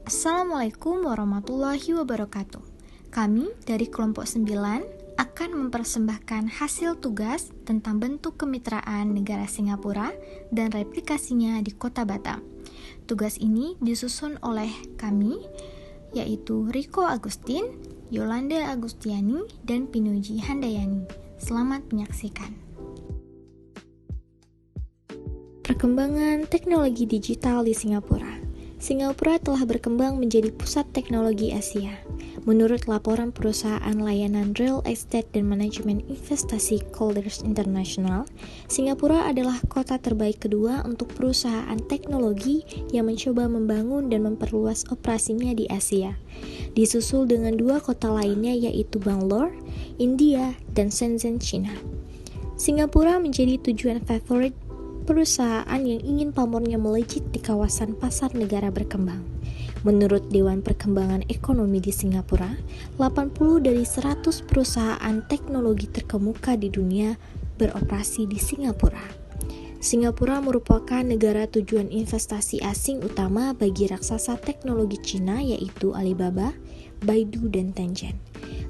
Assalamualaikum warahmatullahi wabarakatuh. Kami dari kelompok 9 akan mempersembahkan hasil tugas tentang bentuk kemitraan negara Singapura dan replikasinya di Kota Batam. Tugas ini disusun oleh kami, yaitu Riko Agustin, Yolanda Agustiani, dan Pinuji Handayani. Selamat menyaksikan. Perkembangan teknologi digital di Singapura. Singapura telah berkembang menjadi pusat teknologi Asia. Menurut laporan perusahaan layanan real estate dan manajemen investasi Colliers International, Singapura adalah kota terbaik kedua untuk perusahaan teknologi yang mencoba membangun dan memperluas operasinya di Asia. Disusul dengan dua kota lainnya yaitu Bangalore, India, dan Shenzhen, China. Singapura menjadi tujuan favorit perusahaan yang ingin pamornya melejit di kawasan pasar negara berkembang. Menurut Dewan Perkembangan Ekonomi di Singapura, 80 dari 100 perusahaan teknologi terkemuka di dunia beroperasi di Singapura. Singapura merupakan negara tujuan investasi asing utama bagi raksasa teknologi Cina yaitu Alibaba, Baidu, dan Tencent.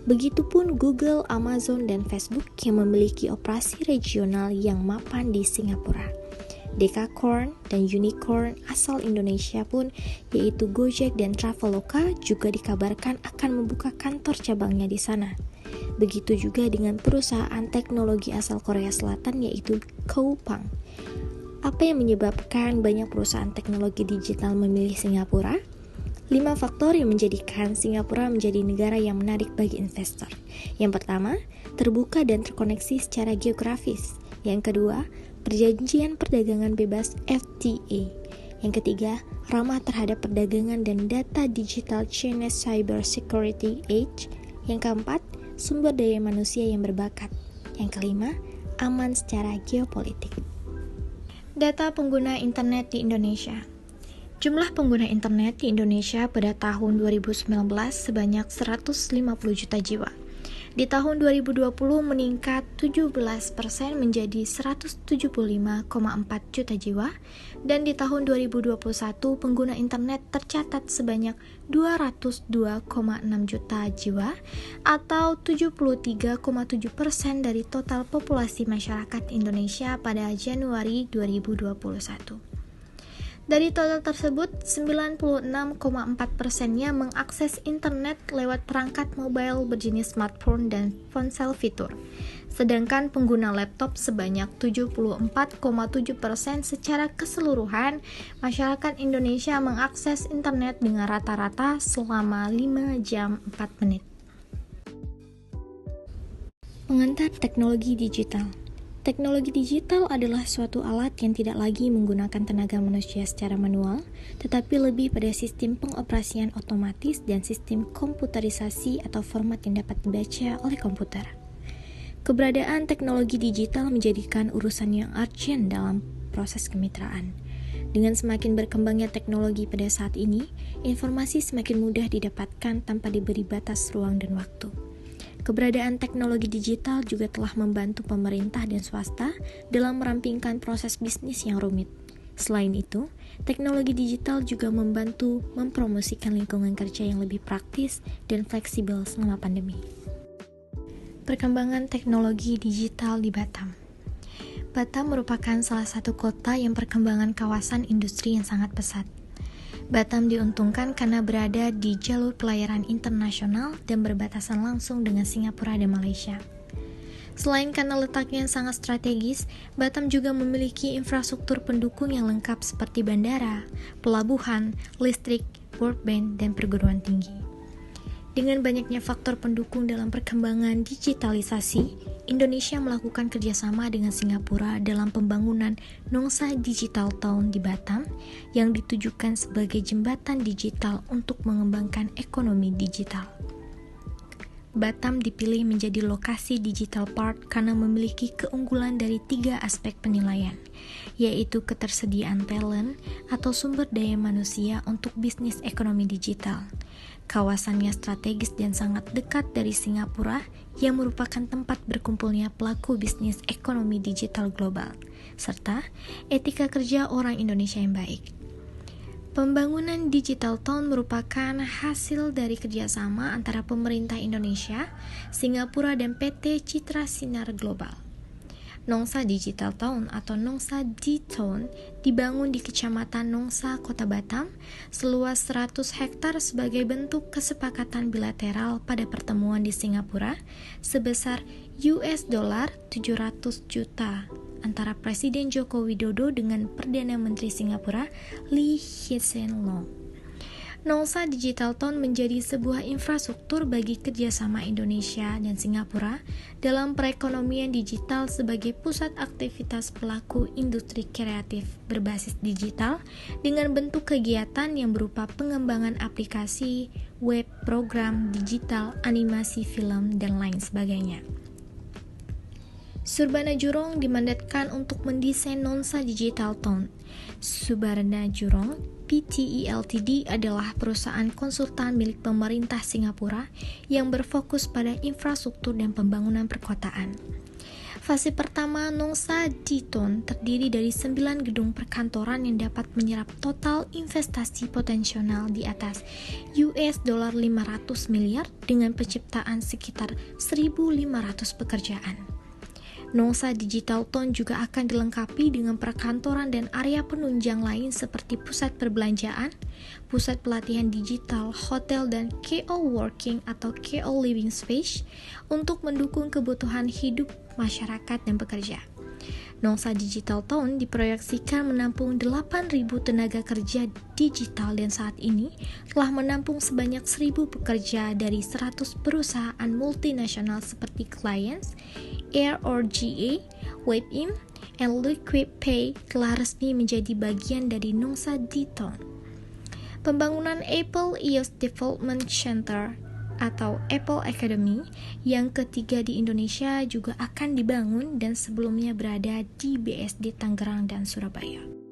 Begitupun Google, Amazon, dan Facebook yang memiliki operasi regional yang mapan di Singapura. Dekakorn dan unicorn asal Indonesia pun yaitu Gojek dan Traveloka juga dikabarkan akan membuka kantor cabangnya di sana. Begitu juga dengan perusahaan teknologi asal Korea Selatan yaitu Coupang. Apa yang menyebabkan banyak perusahaan teknologi digital memilih Singapura? 5 faktor yang menjadikan Singapura menjadi negara yang menarik bagi investor. Yang pertama, terbuka dan terkoneksi secara geografis. Yang kedua, perjanjian perdagangan bebas FTA. Yang ketiga, ramah terhadap perdagangan dan data digital China Cyber Security Age. Yang keempat, sumber daya manusia yang berbakat. Yang kelima, aman secara geopolitik. Data pengguna internet di Indonesia. Jumlah pengguna internet di Indonesia pada tahun 2019 sebanyak 150 juta jiwa. Di tahun 2020 meningkat 17% menjadi 175,4 juta jiwa, dan di tahun 2021 pengguna internet tercatat sebanyak 202,6 juta jiwa atau 73,7% dari total populasi masyarakat Indonesia pada Januari 2021. Dari total tersebut, 96,4%-nya mengakses internet lewat perangkat mobile berjenis smartphone dan ponsel fitur. Sedangkan pengguna laptop sebanyak 74,7% secara keseluruhan, masyarakat Indonesia mengakses internet dengan rata-rata selama 5 jam 4 menit. Pengantar teknologi digital. Teknologi digital adalah suatu alat yang tidak lagi menggunakan tenaga manusia secara manual, tetapi lebih pada sistem pengoperasian otomatis dan sistem komputerisasi atau format yang dapat dibaca oleh komputer. Keberadaan teknologi digital menjadikan urusan yang urgent dalam proses kemitraan. Dengan semakin berkembangnya teknologi pada saat ini, informasi semakin mudah didapatkan tanpa diberi batas ruang dan waktu. Keberadaan teknologi digital juga telah membantu pemerintah dan swasta dalam merampingkan proses bisnis yang rumit. Selain itu, teknologi digital juga membantu mempromosikan lingkungan kerja yang lebih praktis dan fleksibel selama pandemi. Perkembangan teknologi digital di Batam. Batam merupakan salah satu kota yang perkembangan kawasan industri yang sangat pesat. Batam diuntungkan karena berada di jalur pelayaran internasional dan berbatasan langsung dengan Singapura dan Malaysia. Selain karena letaknya yang sangat strategis, Batam juga memiliki infrastruktur pendukung yang lengkap seperti bandara, pelabuhan, listrik, broadband, dan perguruan tinggi. Dengan banyaknya faktor pendukung dalam perkembangan digitalisasi, Indonesia melakukan kerjasama dengan Singapura dalam pembangunan Nongsa Digital Town di Batam yang ditujukan sebagai jembatan digital untuk mengembangkan ekonomi digital. Batam dipilih menjadi lokasi digital park karena memiliki keunggulan dari 3 aspek penilaian, yaitu ketersediaan talent atau sumber daya manusia untuk bisnis ekonomi digital. Kawasannya strategis dan sangat dekat dari Singapura yang merupakan tempat berkumpulnya pelaku bisnis ekonomi digital global, serta etika kerja orang Indonesia yang baik. Pembangunan Digital Town merupakan hasil dari kerjasama antara pemerintah Indonesia, Singapura, dan PT Citra Sinar Global. Nongsa Digital Town atau Nongsa D-Town dibangun di Kecamatan Nongsa, Kota Batam, seluas 100 hektar sebagai bentuk kesepakatan bilateral pada pertemuan di Singapura sebesar $700 juta antara Presiden Joko Widodo dengan Perdana Menteri Singapura Lee Hsien Loong. Nongsa Digital Town menjadi sebuah infrastruktur bagi kerjasama Indonesia dan Singapura dalam perekonomian digital sebagai pusat aktivitas pelaku industri kreatif berbasis digital dengan bentuk kegiatan yang berupa pengembangan aplikasi, web, program, digital, animasi film, dan lain sebagainya. Surbana Jurong dimandatkan untuk mendesain Nongsa Digital Town. Surbana Jurong Pte Ltd adalah perusahaan konsultan milik pemerintah Singapura yang berfokus pada infrastruktur dan pembangunan perkotaan. Fase pertama Nongsa D-Town terdiri dari 9 gedung perkantoran yang dapat menyerap total investasi potensial di atas $500 miliar dengan penciptaan sekitar 1.500 pekerjaan. Nongsa Digital Town juga akan dilengkapi dengan perkantoran dan area penunjang lain seperti pusat perbelanjaan, pusat pelatihan digital, hotel, dan KO Working atau KO Living Space untuk mendukung kebutuhan hidup masyarakat dan pekerja. Nongsa Digital Town diproyeksikan menampung 8.000 tenaga kerja digital dan saat ini telah menampung sebanyak 1.000 pekerja dari 100 perusahaan multinasional seperti Clients, Air Orga, Webim, and Liquid Pay telah resmi menjadi bagian dari Nongsa D-Town. Pembangunan Apple EOS Development Center atau Apple Academy yang ketiga di Indonesia juga akan dibangun dan sebelumnya berada di BSD Tangerang dan Surabaya.